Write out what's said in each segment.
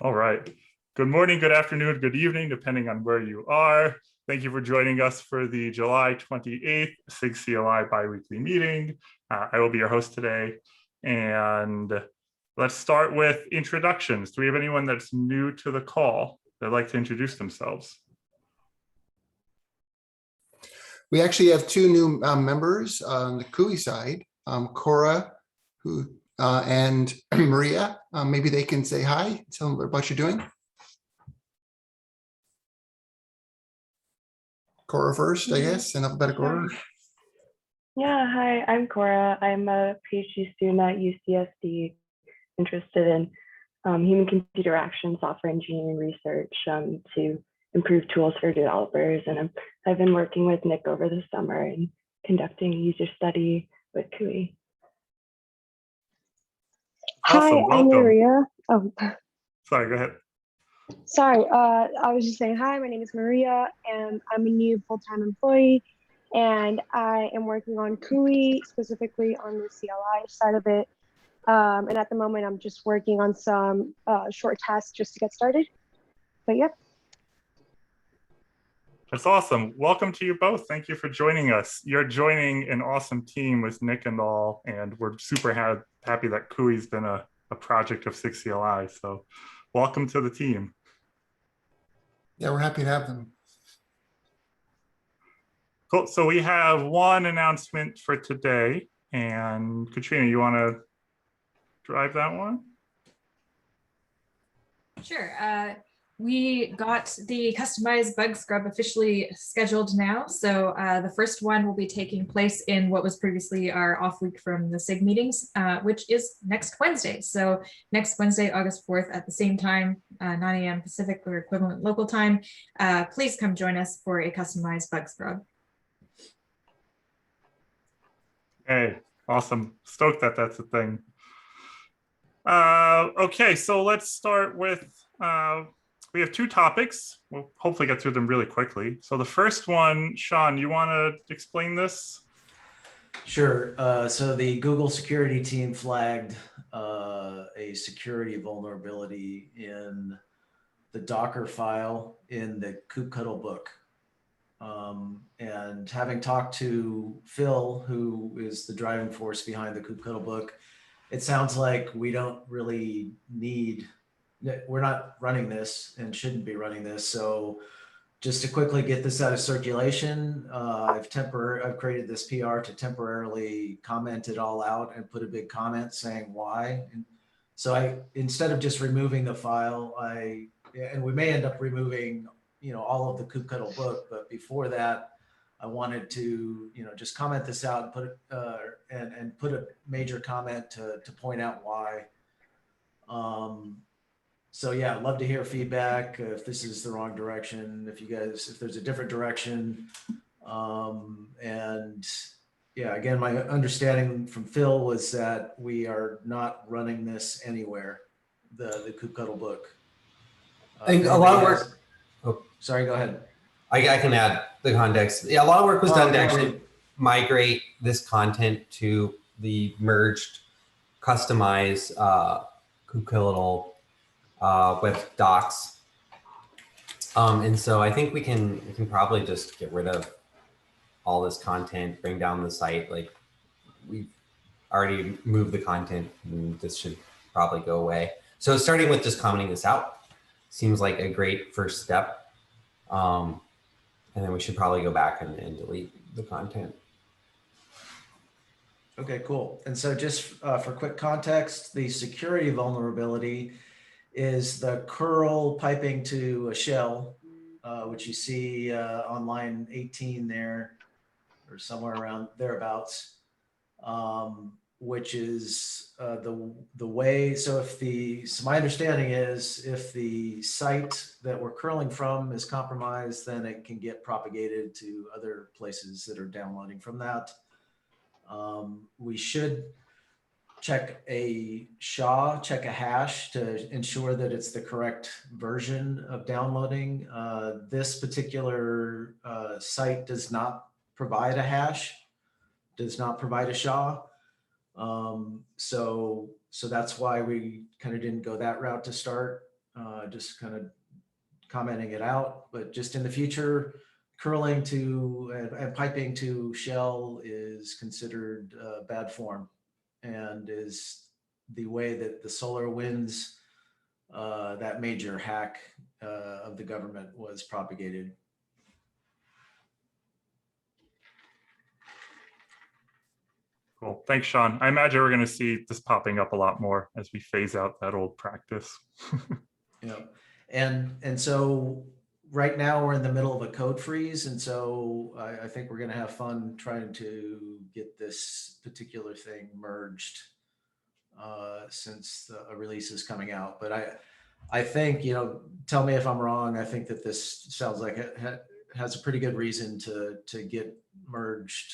All right. Good morning, good afternoon, good evening, depending on where you are. Thank you for joining us for the July 28th SIG CLI biweekly meeting. I will be your host today. And let's start with introductions. Do we have anyone that's new to the call that'd like to introduce themselves? We actually have two new members on the CUI side, Cora and Maria. Maybe they can say hi, tell them what you're doing. Cora first, I guess, in alphabetical order. Yeah, hi, I'm Cora. I'm a PhD student at UCSD, interested in human-computer interaction software engineering research to improve tools for developers. And I've been working with Nick over the summer and conducting user study with CUI. Awesome, Hi, welcome. I'm Maria. Oh, Sorry, go ahead. sorry. I was just saying hi. My name is Maria, and I'm a new full-time employee, and I am working on CUI, specifically on the CLI side of it. And at the moment, I'm just working on some short tasks just to get started. But yeah. That's awesome. Welcome to you both. Thank you for joining us. You're joining an awesome team with Nick and all, and we're super happy that CUI's been a project of SIG CLI. So welcome to the team. Yeah, we're happy to have them. Cool. So we have one announcement for today. And Katrina, you want to drive that one? Sure. We got the customized bug scrub officially scheduled now. So the first one will be taking place in what was previously our off week from the SIG meetings, which is next Wednesday. So next Wednesday, August 4th at the same time, 9 a.m. Pacific or equivalent local time. Please come join us for a customized bug scrub. Hey, awesome. Stoked that that's a thing. Okay, so let's start with, we have two topics. We'll hopefully get through them really quickly. So the first one, Sean, you want to explain this? Sure. So the Google security team flagged a security vulnerability in the Docker file in the kubectl book. And having talked to Phil, who is the driving force behind the kubectl book, it sounds like we don't really we're not running this and shouldn't be running this. So just to quickly get this out of circulation, I've created this PR to temporarily comment it all out and put a big comment saying why. And so instead of just removing the file, and we may end up removing, all of the kubectl book, but before that, I wanted to, just comment this out and put it and put a major comment to point out why. So yeah, I'd love to hear feedback if this is the wrong direction, if there's a different direction. And yeah, again, my understanding from Phil was that we are not running this anywhere, the kubectl book. I think a lot of work. Oh, sorry, go ahead. I can add the context. Yeah, a lot of work was done to actually migrate this content to the merged, customized kubectl web docs. And so I think we can probably just get rid of all this content, bring down the site. Like, we've already moved the content, and this should probably go away. So starting with just commenting this out seems like a great first step. And then we should probably go back and delete the content. Okay, cool. And so just for quick context, the security vulnerability is the curl piping to a shell, which you see on line 18 there, or somewhere around thereabouts, which is the way. So my understanding is if the site that we're curling from is compromised, then it can get propagated to other places that are downloading from that. We should check a hash to ensure that it's the correct version of downloading. This particular site does not provide a hash, does not provide a SHA. So that's why we kind of didn't go that route to start. just kind of commenting it out, but just in the future, curling to and piping to shell is considered bad form, and is the way that the solar winds, that major hack of the government was propagated. Cool. Thanks, Sean. I imagine we're going to see this popping up a lot more as we phase out that old practice. Yeah. And so right now we're in the middle of a code freeze. And so I think we're going to have fun trying to get this particular thing merged since a release is coming out. But I think, tell me if I'm wrong. I think that this sounds like it has a pretty good reason to get merged.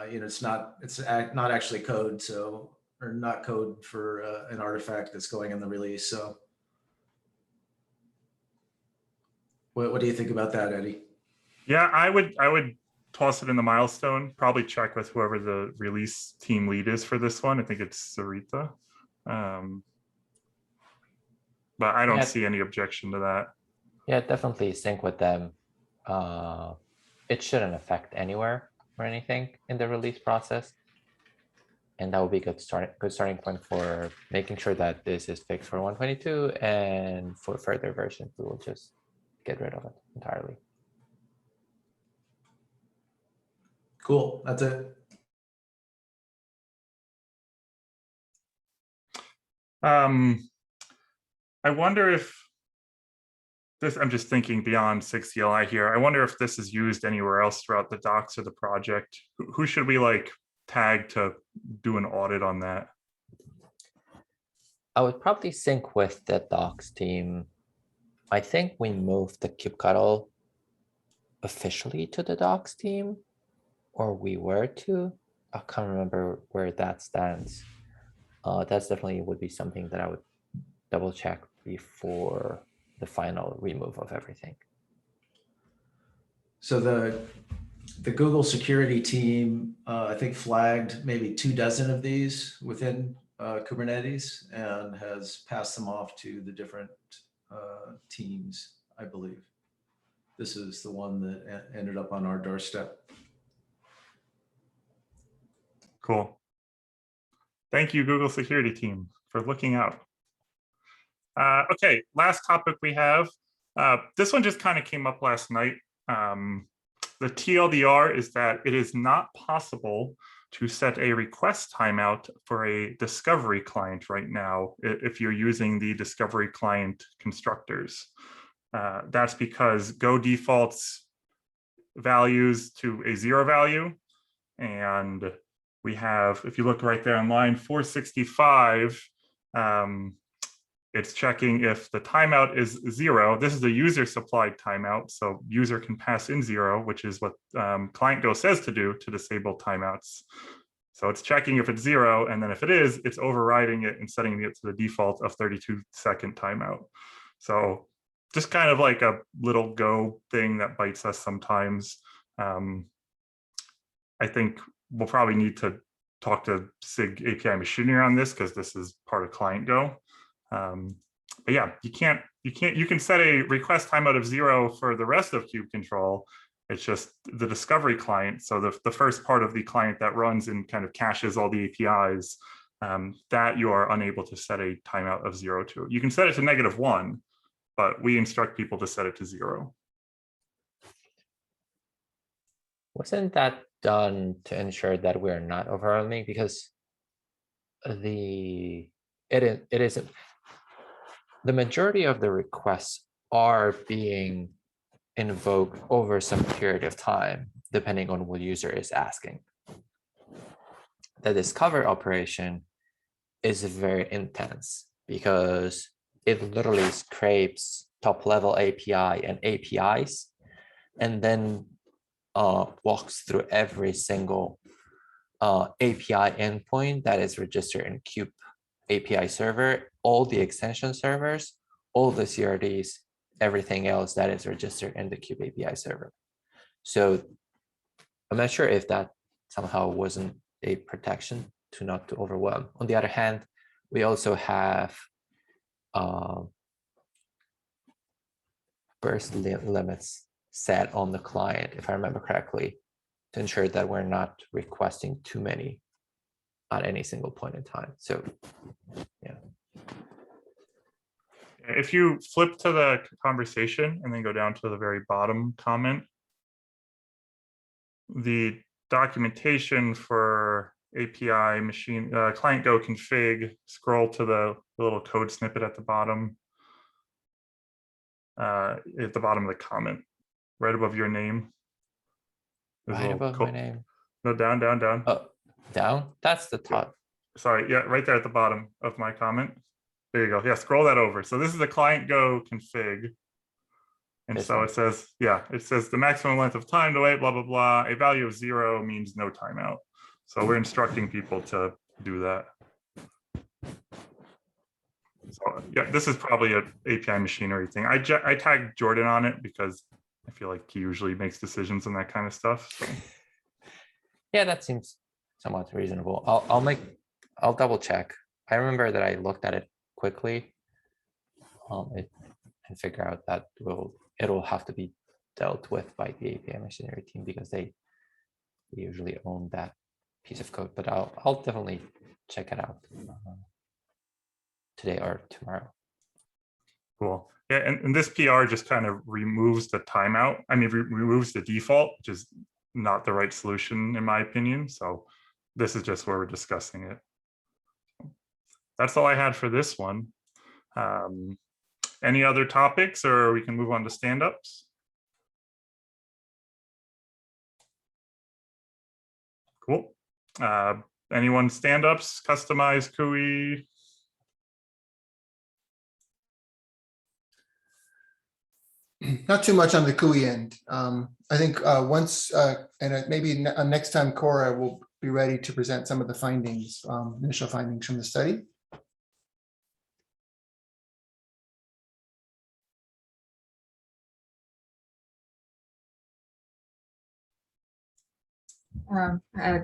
It's not actually code, or not code for an artifact that's going in the release. So what do you think about that, Eddie? Yeah, I would toss it in the milestone, probably check with whoever the release team lead is for this one. I think it's Sarita. But I don't see any objection to that. Yeah, definitely sync with them. It shouldn't affect anywhere or anything in the release process. And that would be good starting point for making sure that this is fixed for 122, and for further versions, we will just get rid of it entirely. Cool, that's it. I wonder if this, I'm just thinking beyond SIG CLI here. I wonder if this is used anywhere else throughout the docs or the project. Who should we tag to do an audit on that? I would probably sync with the docs team. I think we moved the kubectl officially to the docs team, or we were to. I can't remember where that stands. That's definitely would be something that I would double check before the final remove of everything. So the Google security team, I think, flagged maybe 24 of these within Kubernetes and has passed them off to the different teams, I believe. This is the one that ended up on our doorstep. Cool. Thank you, Google security team, for looking out. Okay, last topic we have. This one just kind of came up last night. The TLDR is that it is not possible to set a request timeout for a discovery client right now if you're using the discovery client constructors. That's because Go defaults values to a 0 value. And we have, if you look right there on line 465, it's checking if the timeout is 0. This is a user supplied timeout. So user can pass in 0, which is what client Go says to do to disable timeouts. So it's checking if it's 0. And then if it is, it's overriding it and setting it to the default of 32-second timeout. So just kind of like a little Go thing that bites us sometimes. I think we'll probably need to talk to SIG API machinery on this because this is part of client Go. But yeah, you can set a request timeout of 0 for the rest of kube control. It's just the discovery client. So the first part of the client that runs and kind of caches all the APIs, that you are unable to set a timeout of 0 to. You can set it to -1, but we instruct people to set it to 0. Wasn't that done to ensure that we're not overwhelming? Because it isn't. The majority of the requests are being invoked over some period of time, depending on what user is asking. The discover operation is very intense because it literally scrapes top level API and APIs, and then walks through every single API endpoint that is registered in Kube API server, all the extension servers, all the CRDs, everything else that is registered in the Kube API server. So I'm not sure if that somehow wasn't a protection not to overwhelm. On the other hand, we also have burst limits set on the client, if I remember correctly, to ensure that we're not requesting too many at any single point in time. So, yeah. If you flip to the conversation and then go down to the very bottom comment, the documentation for API machine client go config, scroll to the little code snippet at the bottom of the comment, right above your name. There's a Right little above my name. No, down. Oh, down? That's the top. Sorry, yeah, right there at the bottom of my comment. There you go. Yeah, scroll that over. So this is the client go config. And This so one. it says, yeah, it says the maximum length of time to wait, blah, blah, blah. A value of 0 means no timeout. So we're instructing people to do that. So yeah, this is probably an API machinery thing. I tagged Jordan on it because I feel like he usually makes decisions on that kind of stuff. So. Yeah, that seems somewhat reasonable. I'll double check. I remember that I looked at it quickly and figure out that it'll have to be dealt with by the API machinery team because they usually own that piece of code. But I'll definitely check it out today or tomorrow. Cool. Yeah, and this PR just kind of removes the timeout. I mean, removes the default, which is not the right solution in my opinion. So this is just where we're discussing it. That's all I had for this one. Any other topics, or we can move on to stand-ups? Cool. Anyone stand-ups, customize CUI? Not too much on the CUI end. I think once, and maybe next time Cora will be ready to present some of the findings, initial findings from the study.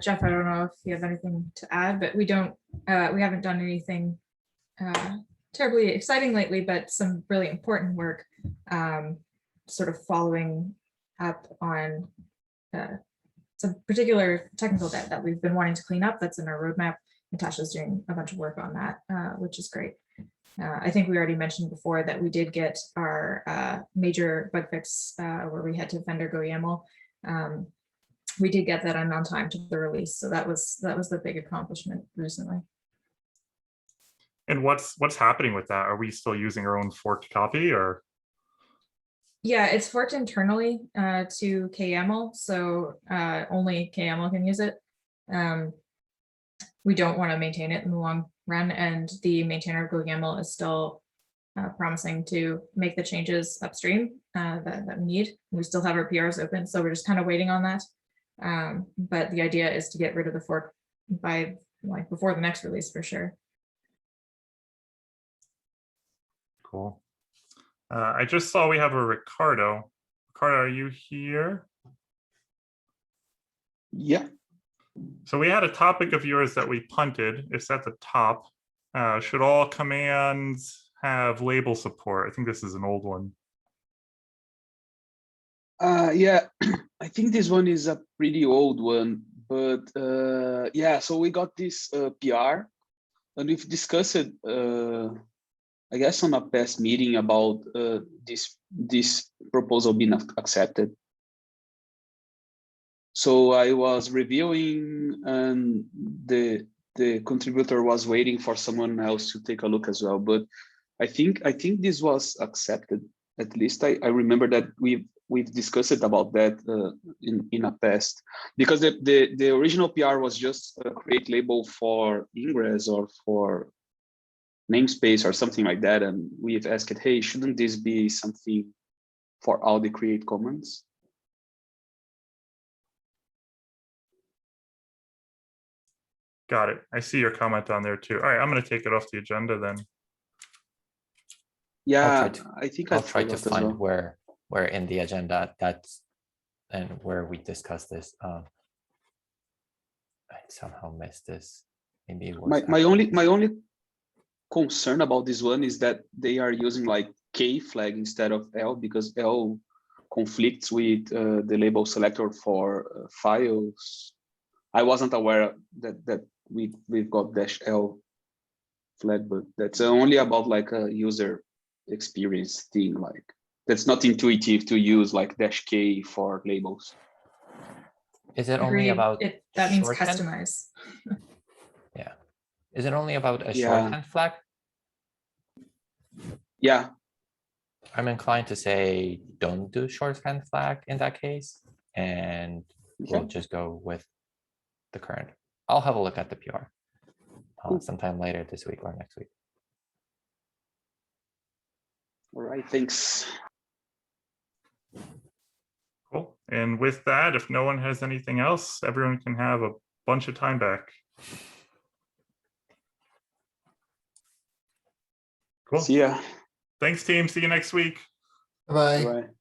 Jeff, I don't know if you have anything to add, but we haven't done anything terribly exciting lately, but some really important work sort of following up on some particular technical debt that we've been wanting to clean up that's in our roadmap. Natasha's doing a bunch of work on that, which is great. I think we already mentioned before that we did get our major bug fix where we had to vendor go YAML. We did get that on time to the release, so that was the big accomplishment recently. And what's happening with that? Are we still using our own forked copy, or? Yeah, it's forked internally to KYAML, so only KYAML can use it. We don't want to maintain it in the long run, and the maintainer of GoYAML is still promising to make the changes upstream that we need. We still have our PRs open, so we're just kind of waiting on that. But the idea is to get rid of the fork by before the next release for sure. Cool. I just saw we have a Ricardo. Ricardo, are you here? Yeah. So we had a topic of yours that we punted. It's at the top. Should all commands have label support? I think this is an old one. Yeah, I think this one is a pretty old one, but yeah, so we got this PR and we've discussed it, I guess on a past meeting about this proposal being accepted. So I was reviewing and the contributor was waiting for someone else to take a look as well, but I think this was accepted. At least I remember that we've discussed it about that in a past, because the original PR was just create label for ingress or for namespace or something like that, and we've asked, hey, shouldn't this be something for all the create commands? Got it. I see your comment on there too. All right, I'm going to take it off the agenda then. Yeah, I think I'll try to find where in the agenda that's and where we discussed this. I somehow missed this. Maybe it was my only concern about this one is that they are using like K flag instead of L, because L conflicts with the label selector for files. I wasn't aware that we've got -L flag, but that's only about like a user experience thing. Like that's not intuitive to use like -K for labels. Is it only Agreed. about That means shorthand? customize. Yeah. Is it only about a Yeah. shorthand flag? Yeah, I'm inclined to say don't do shorthand flag in that case, and we'll Okay. just go with the current. I'll have a look at the PR sometime later this week or next week. all right, thanks. Cool. And with that, if no one has anything else, everyone can have a bunch of time back. Cool. See ya. Thanks, team. See you next week. Bye. Bye.